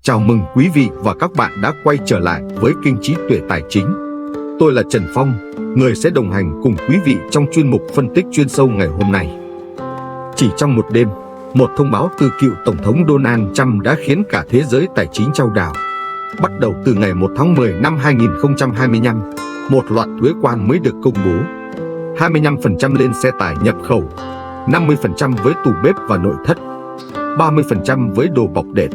Chào mừng quý vị và các bạn đã quay trở lại với kênh Trí Tuệ Tài Chính. Tôi là Trần Phong, người sẽ đồng hành cùng quý vị trong chuyên mục phân tích chuyên sâu ngày hôm nay. Chỉ trong một đêm, một thông báo từ cựu Tổng thống Donald Trump đã khiến cả thế giới tài chính chao đảo. Bắt đầu từ ngày 1 tháng 10 năm 2025, một loạt thuế quan mới được công bố. 25% lên xe tải nhập khẩu, 50% với tủ bếp và nội thất, 30% với đồ bọc đệm,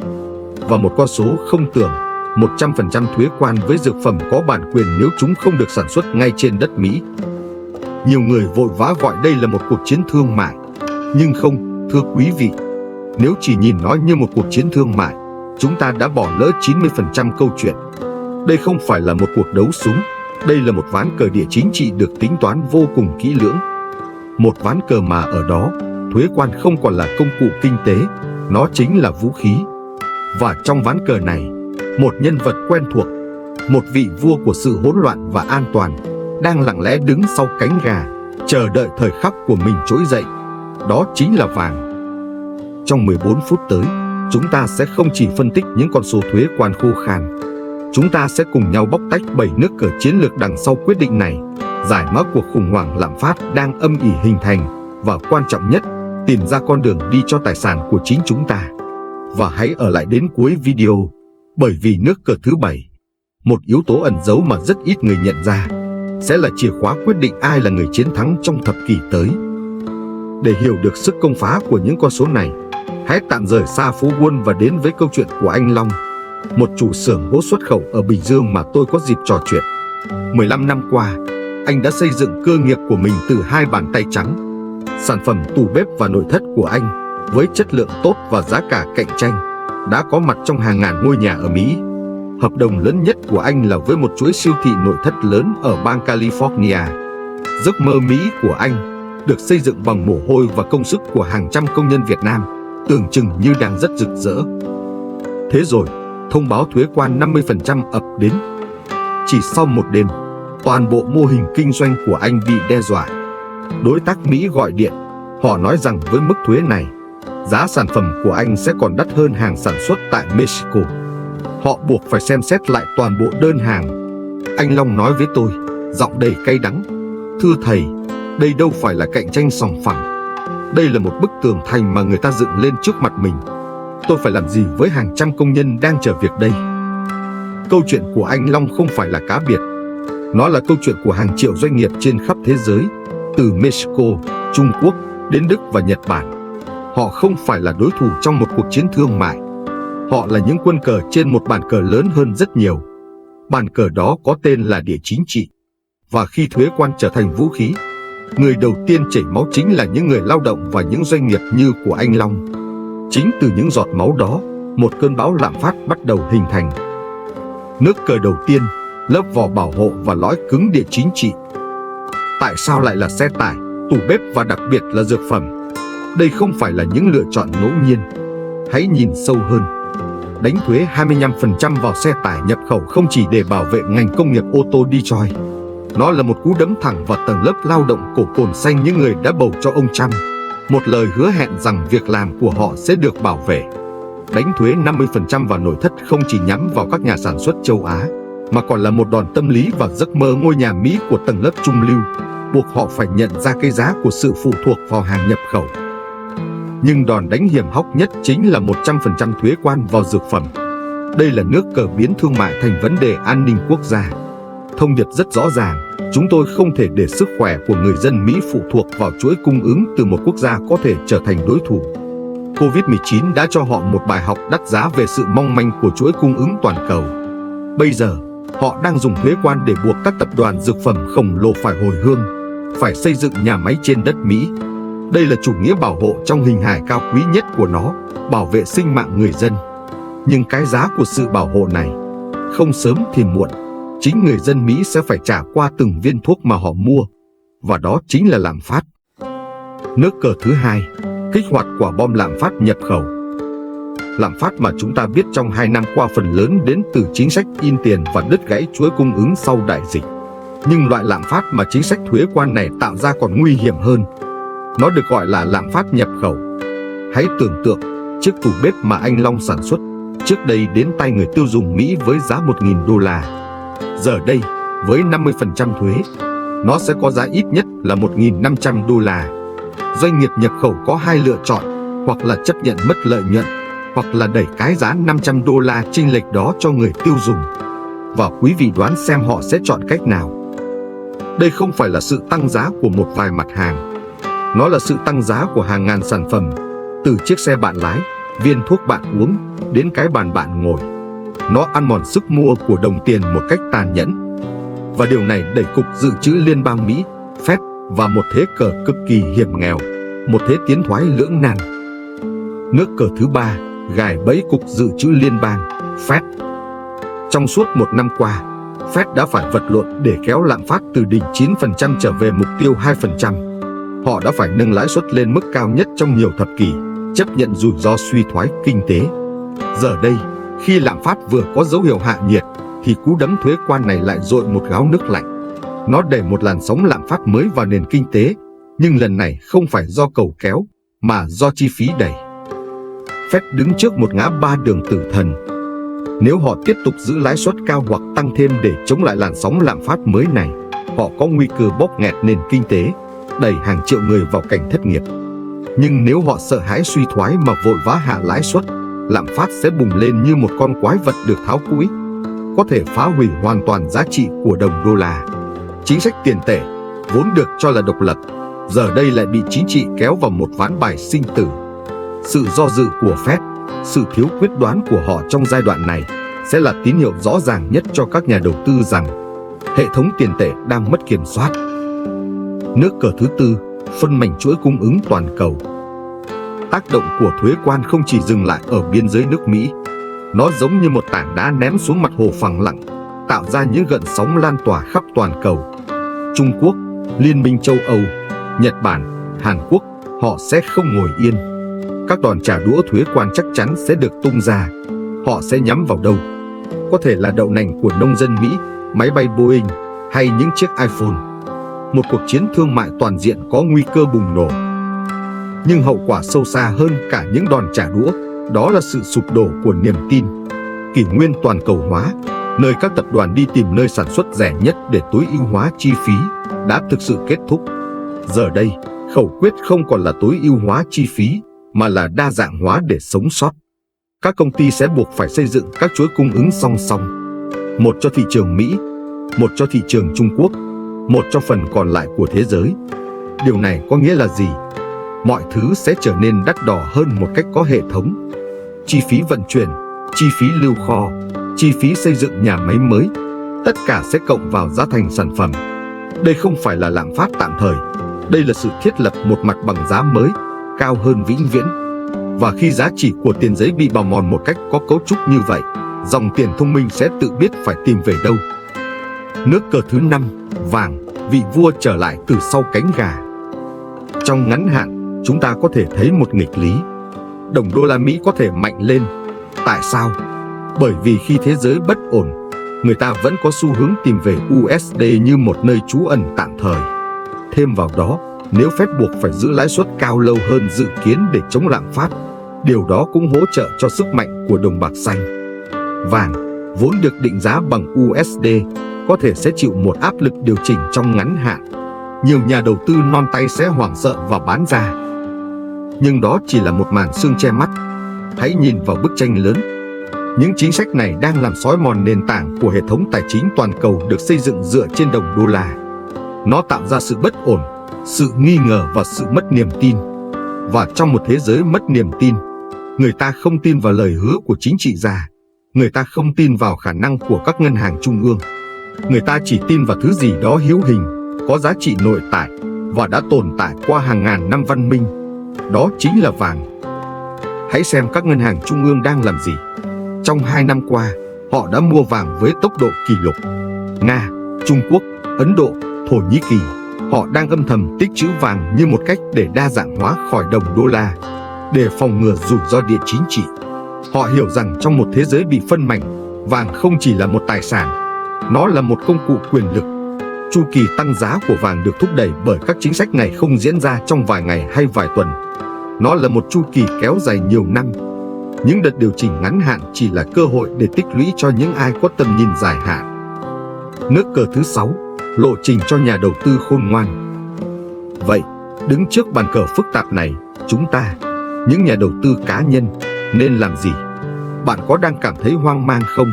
và một con số không tưởng, 100% thuế quan với dược phẩm có bản quyền nếu chúng không được sản xuất ngay trên đất Mỹ. Nhiều người vội vã gọi đây là một cuộc chiến thương mại. Nhưng không, thưa quý vị, nếu chỉ nhìn nó như một cuộc chiến thương mại, chúng ta đã bỏ lỡ 90% câu chuyện. Đây không phải là một cuộc đấu súng, đây là một ván cờ địa chính trị được tính toán vô cùng kỹ lưỡng. Một ván cờ mà ở đó, thuế quan không còn là công cụ kinh tế, nó chính là vũ khí. Và trong ván cờ này, một nhân vật quen thuộc, một vị vua của sự hỗn loạn và an toàn, đang lặng lẽ đứng sau cánh gà, chờ đợi thời khắc của mình trỗi dậy. Đó chính là vàng. Trong 14 phút tới, chúng ta sẽ không chỉ phân tích những con số thuế quan khô khan. Chúng ta sẽ cùng nhau bóc tách 7 nước cờ chiến lược đằng sau quyết định này, giải mã cuộc khủng hoảng lạm phát đang âm ỉ hình thành, và quan trọng nhất, tìm ra con đường đi cho tài sản của chính chúng ta. Và hãy ở lại đến cuối video, bởi vì nước cờ thứ 7, một yếu tố ẩn giấu mà rất ít người nhận ra, sẽ là chìa khóa quyết định ai là người chiến thắng trong thập kỷ tới. Để hiểu được sức công phá của những con số này, hãy tạm rời xa phố Wall và đến với câu chuyện của anh Long, một chủ xưởng gỗ xuất khẩu ở Bình Dương mà tôi có dịp trò chuyện. 15 năm qua, anh đã xây dựng cơ nghiệp của mình từ hai bàn tay trắng. Sản phẩm tủ bếp và nội thất của anh, với chất lượng tốt và giá cả cạnh tranh, đã có mặt trong hàng ngàn ngôi nhà ở Mỹ. Hợp đồng lớn nhất của anh là với một chuỗi siêu thị nội thất lớn ở bang California. Giấc mơ Mỹ của anh được xây dựng bằng mồ hôi và công sức của hàng trăm công nhân Việt Nam, tưởng chừng như đang rất rực rỡ. Thế rồi, thông báo thuế quan 50% ập đến. Chỉ sau một đêm, toàn bộ mô hình kinh doanh của anh bị đe dọa. Đối tác Mỹ gọi điện, họ nói rằng với mức thuế này, giá sản phẩm của anh sẽ còn đắt hơn hàng sản xuất tại Mexico. Họ buộc phải xem xét lại toàn bộ đơn hàng. Anh Long nói với tôi, giọng đầy cay đắng: "Thưa thầy, đây đâu phải là cạnh tranh sòng phẳng. Đây là một bức tường thành mà người ta dựng lên trước mặt mình. Tôi phải làm gì với hàng trăm công nhân đang chờ việc đây?" Câu chuyện của anh Long không phải là cá biệt. Nó là câu chuyện của hàng triệu doanh nghiệp trên khắp thế giới, từ Mexico, Trung Quốc đến Đức và Nhật Bản. Họ không phải là đối thủ trong một cuộc chiến thương mại. Họ là những quân cờ trên một bàn cờ lớn hơn rất nhiều. Bàn cờ đó có tên là địa chính trị. Và khi thuế quan trở thành vũ khí, người đầu tiên chảy máu chính là những người lao động và những doanh nghiệp như của anh Long. Chính từ những giọt máu đó, một cơn bão lạm phát bắt đầu hình thành. Nước cờ đầu tiên, lớp vỏ bảo hộ và lõi cứng địa chính trị. Tại sao lại là xe tải, tủ bếp và đặc biệt là dược phẩm? Đây không phải là những lựa chọn ngẫu nhiên. Hãy nhìn sâu hơn. Đánh thuế 25% vào xe tải nhập khẩu không chỉ để bảo vệ ngành công nghiệp ô tô Detroit. Nó là một cú đấm thẳng vào tầng lớp lao động cổ cồn xanh, những người đã bầu cho ông Trump. Một lời hứa hẹn rằng việc làm của họ sẽ được bảo vệ. Đánh thuế 50% vào nội thất không chỉ nhắm vào các nhà sản xuất châu Á, mà còn là một đòn tâm lý vào giấc mơ ngôi nhà Mỹ của tầng lớp trung lưu, buộc họ phải nhận ra cái giá của sự phụ thuộc vào hàng nhập khẩu. Nhưng đòn đánh hiểm hóc nhất chính là 100% thuế quan vào dược phẩm. Đây là nước cờ biến thương mại thành vấn đề an ninh quốc gia. Thông điệp rất rõ ràng, chúng tôi không thể để sức khỏe của người dân Mỹ phụ thuộc vào chuỗi cung ứng từ một quốc gia có thể trở thành đối thủ. Covid-19 đã cho họ một bài học đắt giá về sự mong manh của chuỗi cung ứng toàn cầu. Bây giờ, họ đang dùng thuế quan để buộc các tập đoàn dược phẩm khổng lồ phải hồi hương, phải xây dựng nhà máy trên đất Mỹ. Đây là chủ nghĩa bảo hộ trong hình hài cao quý nhất của nó, bảo vệ sinh mạng người dân. Nhưng cái giá của sự bảo hộ này, không sớm thì muộn, chính người dân Mỹ sẽ phải trả qua từng viên thuốc mà họ mua, và đó chính là lạm phát. Nước cờ thứ hai, kích hoạt quả bom lạm phát nhập khẩu. Lạm phát mà chúng ta biết trong 2 năm qua phần lớn đến từ chính sách in tiền và đứt gãy chuỗi cung ứng sau đại dịch. Nhưng loại lạm phát mà chính sách thuế quan này tạo ra còn nguy hiểm hơn. Nó được gọi là lạm phát nhập khẩu. Hãy tưởng tượng, chiếc tủ bếp mà anh Long sản xuất, trước đây đến tay người tiêu dùng Mỹ với giá 1.000 đô la. Giờ đây, với 50% thuế, nó sẽ có giá ít nhất là 1.500 đô la. Doanh nghiệp nhập khẩu có hai lựa chọn, hoặc là chấp nhận mất lợi nhuận, hoặc là đẩy cái giá 500 đô la chênh lệch đó cho người tiêu dùng. Và quý vị đoán xem họ sẽ chọn cách nào? Đây không phải là sự tăng giá của một vài mặt hàng. Nó là sự tăng giá của hàng ngàn sản phẩm, từ chiếc xe bạn lái, viên thuốc bạn uống, đến cái bàn bạn ngồi. Nó ăn mòn sức mua của đồng tiền một cách tàn nhẫn. Và điều này đẩy Cục Dự trữ Liên bang Mỹ, Fed, vào một thế cờ cực kỳ hiểm nghèo, một thế tiến thoái lưỡng nan. Nước cờ thứ ba, gài bẫy Cục Dự trữ Liên bang, Fed. Trong suốt một năm qua, Fed đã phải vật lộn để kéo lạm phát từ đỉnh 9% trở về mục tiêu 2%. Họ đã phải nâng lãi suất lên mức cao nhất trong nhiều thập kỷ, chấp nhận rủi ro suy thoái kinh tế. Giờ đây, khi lạm phát vừa có dấu hiệu hạ nhiệt, thì cú đấm thuế quan này lại dội một gáo nước lạnh. Nó đẩy một làn sóng lạm phát mới vào nền kinh tế, nhưng lần này không phải do cầu kéo, mà do chi phí đẩy. Fed đứng trước một ngã ba đường tử thần. Nếu họ tiếp tục giữ lãi suất cao hoặc tăng thêm để chống lại làn sóng lạm phát mới này, họ có nguy cơ bóp nghẹt nền kinh tế, đẩy hàng triệu người vào cảnh thất nghiệp. Nhưng nếu họ sợ hãi suy thoái mà vội vã hạ lãi suất, lạm phát sẽ bùng lên như một con quái vật được tháo cũi, có thể phá hủy hoàn toàn giá trị của đồng đô la. Chính sách tiền tệ, vốn được cho là độc lập, giờ đây lại bị chính trị kéo vào một ván bài sinh tử. Sự do dự của Fed, sự thiếu quyết đoán của họ trong giai đoạn này sẽ là tín hiệu rõ ràng nhất cho các nhà đầu tư rằng hệ thống tiền tệ đang mất kiểm soát. Nước cờ thứ tư, phân mảnh chuỗi cung ứng toàn cầu. Tác động của thuế quan không chỉ dừng lại ở biên giới nước Mỹ. Nó giống như một tảng đá ném xuống mặt hồ phẳng lặng, tạo ra những gợn sóng lan tỏa khắp toàn cầu. Trung Quốc, Liên minh châu Âu, Nhật Bản, Hàn Quốc, họ sẽ không ngồi yên. Các đòn trả đũa thuế quan chắc chắn sẽ được tung ra. Họ sẽ nhắm vào đâu? Có thể là đậu nành của nông dân Mỹ, máy bay Boeing hay những chiếc iPhone. Một cuộc chiến thương mại toàn diện có nguy cơ bùng nổ. Nhưng hậu quả sâu xa hơn cả những đòn trả đũa, đó là sự sụp đổ của niềm tin. Kỷ nguyên toàn cầu hóa, nơi các tập đoàn đi tìm nơi sản xuất rẻ nhất để tối ưu hóa chi phí, đã thực sự kết thúc. Giờ đây, khẩu quyết không còn là tối ưu hóa chi phí, mà là đa dạng hóa để sống sót. Các công ty sẽ buộc phải xây dựng các chuỗi cung ứng song song. Một cho thị trường Mỹ, một cho thị trường Trung Quốc, một cho phần còn lại của thế giới. Điều này có nghĩa là gì? Mọi thứ sẽ trở nên đắt đỏ hơn một cách có hệ thống. Chi phí vận chuyển, chi phí lưu kho, chi phí xây dựng nhà máy mới, tất cả sẽ cộng vào giá thành sản phẩm. Đây không phải là lạm phát tạm thời, đây là sự thiết lập một mặt bằng giá mới, cao hơn vĩnh viễn. Và khi giá trị của tiền giấy bị bào mòn một cách có cấu trúc như vậy, dòng tiền thông minh sẽ tự biết phải tìm về đâu. Nước cờ thứ 5, vàng, vị vua trở lại từ sau cánh gà. Trong ngắn hạn, chúng ta có thể thấy một nghịch lý. Đồng đô la Mỹ có thể mạnh lên. Tại sao? Bởi vì khi thế giới bất ổn, người ta vẫn có xu hướng tìm về USD như một nơi trú ẩn tạm thời. Thêm vào đó, nếu Fed buộc phải giữ lãi suất cao lâu hơn dự kiến để chống lạm phát, điều đó cũng hỗ trợ cho sức mạnh của đồng bạc xanh. Vàng, vốn được định giá bằng USD, có thể sẽ chịu một áp lực điều chỉnh trong ngắn hạn. Nhiều nhà đầu tư non tay sẽ hoảng sợ và bán ra. Nhưng đó chỉ là một màn sương che mắt. Hãy nhìn vào bức tranh lớn. Những chính sách này đang làm xói mòn nền tảng của hệ thống tài chính toàn cầu được xây dựng dựa trên đồng đô la. Nó tạo ra sự bất ổn, sự nghi ngờ và sự mất niềm tin. Và trong một thế giới mất niềm tin, người ta không tin vào lời hứa của chính trị gia. Người ta không tin vào khả năng của các ngân hàng trung ương. Người ta chỉ tin vào thứ gì đó hữu hình, có giá trị nội tại và đã tồn tại qua hàng ngàn năm văn minh. Đó chính là vàng. Hãy xem các ngân hàng trung ương đang làm gì. Trong 2 năm qua, họ đã mua vàng với tốc độ kỷ lục. Nga, Trung Quốc, Ấn Độ, Thổ Nhĩ Kỳ, họ đang âm thầm tích trữ vàng như một cách để đa dạng hóa khỏi đồng đô la, để phòng ngừa rủi ro địa chính trị. Họ hiểu rằng trong một thế giới bị phân mảnh, vàng không chỉ là một tài sản, nó là một công cụ quyền lực. Chu kỳ tăng giá của vàng được thúc đẩy bởi các chính sách này không diễn ra trong vài ngày hay vài tuần. Nó là một chu kỳ kéo dài nhiều năm. Những đợt điều chỉnh ngắn hạn chỉ là cơ hội để tích lũy cho những ai có tầm nhìn dài hạn. Nước cờ thứ 6, lộ trình cho nhà đầu tư khôn ngoan. Vậy, đứng trước bàn cờ phức tạp này, chúng ta, những nhà đầu tư cá nhân, nên làm gì? Bạn có đang cảm thấy hoang mang không?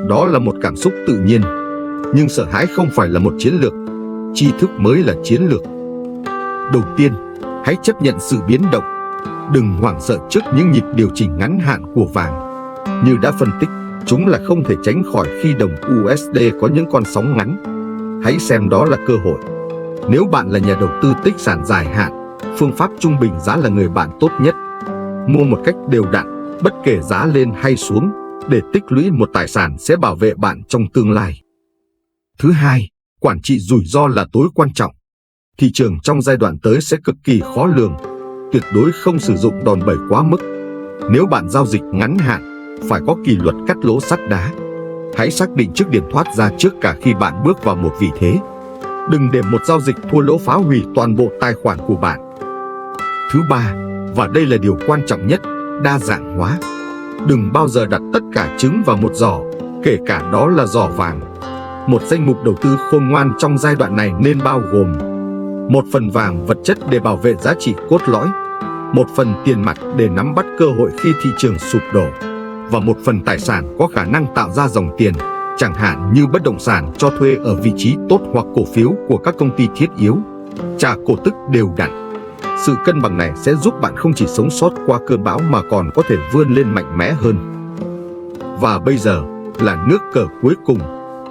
Đó là một cảm xúc tự nhiên, nhưng sợ hãi không phải là một chiến lược, tri thức mới là chiến lược. Đầu tiên, hãy chấp nhận sự biến động. Đừng hoảng sợ trước những nhịp điều chỉnh ngắn hạn của vàng. Như đã phân tích, chúng là không thể tránh khỏi khi đồng USD có những con sóng ngắn. Hãy xem đó là cơ hội. Nếu bạn là nhà đầu tư tích sản dài hạn, phương pháp trung bình giá là người bạn tốt nhất. Mua một cách đều đặn, bất kể giá lên hay xuống, để tích lũy một tài sản sẽ bảo vệ bạn trong tương lai. Thứ hai, quản trị rủi ro là tối quan trọng. Thị trường trong giai đoạn tới sẽ cực kỳ khó lường. Tuyệt đối không sử dụng đòn bẩy quá mức. Nếu bạn giao dịch ngắn hạn, phải có kỷ luật cắt lỗ sắt đá. Hãy xác định trước điểm thoát ra trước cả khi bạn bước vào một vị thế. Đừng để một giao dịch thua lỗ phá hủy toàn bộ tài khoản của bạn. Thứ ba, và đây là điều quan trọng nhất, đa dạng hóa. Đừng bao giờ đặt tất cả trứng vào một giỏ, kể cả đó là giỏ vàng. Một danh mục đầu tư khôn ngoan trong giai đoạn này nên bao gồm: một phần vàng vật chất để bảo vệ giá trị cốt lõi, một phần tiền mặt để nắm bắt cơ hội khi thị trường sụp đổ, và một phần tài sản có khả năng tạo ra dòng tiền, chẳng hạn như bất động sản cho thuê ở vị trí tốt hoặc cổ phiếu của các công ty thiết yếu. Trả cổ tức đều đặn. Sự cân bằng này sẽ giúp bạn không chỉ sống sót qua cơn bão mà còn có thể vươn lên mạnh mẽ hơn. Và bây giờ là nước cờ cuối cùng,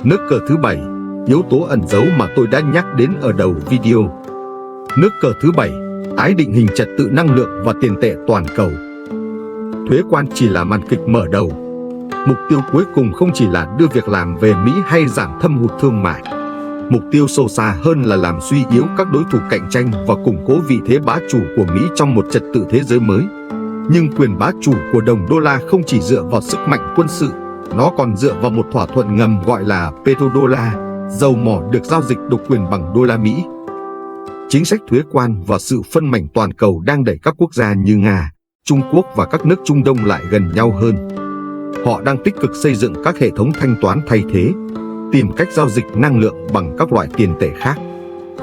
nước cờ thứ 7, yếu tố ẩn giấu mà tôi đã nhắc đến ở đầu video. Nước cờ thứ 7, tái định hình trật tự năng lượng và tiền tệ toàn cầu. Thuế quan chỉ là màn kịch mở đầu. Mục tiêu cuối cùng không chỉ là đưa việc làm về Mỹ hay giảm thâm hụt thương mại. Mục tiêu sâu xa hơn là làm suy yếu các đối thủ cạnh tranh và củng cố vị thế bá chủ của Mỹ trong một trật tự thế giới mới. Nhưng quyền bá chủ của đồng đô la không chỉ dựa vào sức mạnh quân sự, nó còn dựa vào một thỏa thuận ngầm gọi là petrodollar, dầu mỏ được giao dịch độc quyền bằng đô la Mỹ. Chính sách thuế quan và sự phân mảnh toàn cầu đang đẩy các quốc gia như Nga, Trung Quốc và các nước Trung Đông lại gần nhau hơn. Họ đang tích cực xây dựng các hệ thống thanh toán thay thế, tìm cách giao dịch năng lượng bằng các loại tiền tệ khác.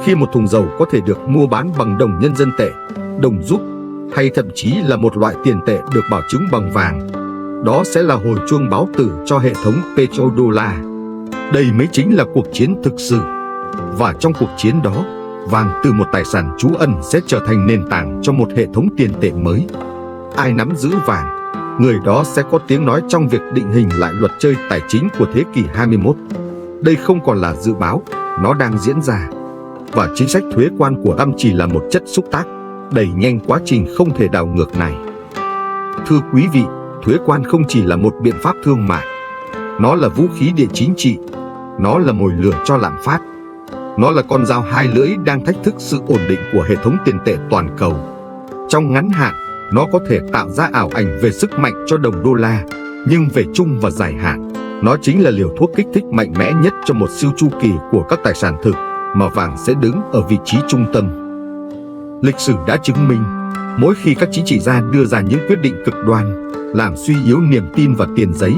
Khi một thùng dầu có thể được mua bán bằng đồng nhân dân tệ, đồng rúp, hay thậm chí là một loại tiền tệ được bảo chứng bằng vàng, đó sẽ là hồi chuông báo tử cho hệ thống petrodollar. Đây mới chính là cuộc chiến thực sự. Và trong cuộc chiến đó, vàng từ một tài sản trú ẩn sẽ trở thành nền tảng cho một hệ thống tiền tệ mới. Ai nắm giữ vàng, người đó sẽ có tiếng nói trong việc định hình lại luật chơi tài chính của thế kỷ 21. Đây không còn là dự báo, nó đang diễn ra. Và chính sách thuế quan của Trump chỉ là một chất xúc tác, đẩy nhanh quá trình không thể đảo ngược này. Thưa quý vị, thuế quan không chỉ là một biện pháp thương mại. Nó là vũ khí địa chính trị. Nó là mồi lửa cho lạm phát. Nó là con dao hai lưỡi đang thách thức sự ổn định của hệ thống tiền tệ toàn cầu. Trong ngắn hạn, nó có thể tạo ra ảo ảnh về sức mạnh cho đồng đô la, nhưng về trung và dài hạn, nó chính là liều thuốc kích thích mạnh mẽ nhất cho một siêu chu kỳ của các tài sản thực, mà vàng sẽ đứng ở vị trí trung tâm. Lịch sử đã chứng minh, mỗi khi các chính trị gia đưa ra những quyết định cực đoan, làm suy yếu niềm tin vào tiền giấy,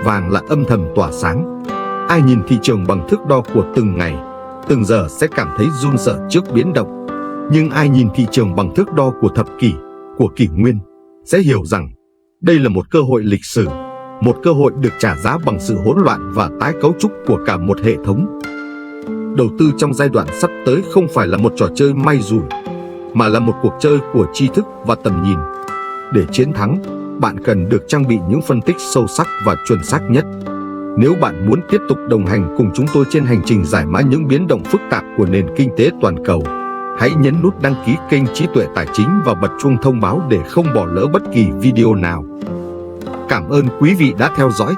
vàng lại âm thầm tỏa sáng. Ai nhìn thị trường bằng thước đo của từng ngày, từng giờ sẽ cảm thấy run sợ trước biến động. Nhưng ai nhìn thị trường bằng thước đo của thập kỷ, của kỷ nguyên, sẽ hiểu rằng đây là một cơ hội lịch sử, một cơ hội được trả giá bằng sự hỗn loạn và tái cấu trúc của cả một hệ thống. Đầu tư trong giai đoạn sắp tới không phải là một trò chơi may rủi, mà là một cuộc chơi của tri thức và tầm nhìn. Để chiến thắng, bạn cần được trang bị những phân tích sâu sắc và chuẩn xác nhất. Nếu bạn muốn tiếp tục đồng hành cùng chúng tôi trên hành trình giải mã những biến động phức tạp của nền kinh tế toàn cầu, hãy nhấn nút đăng ký kênh Trí Tuệ Tài Chính và bật chuông thông báo để không bỏ lỡ bất kỳ video nào. Cảm ơn quý vị đã theo dõi.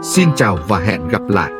Xin chào và hẹn gặp lại.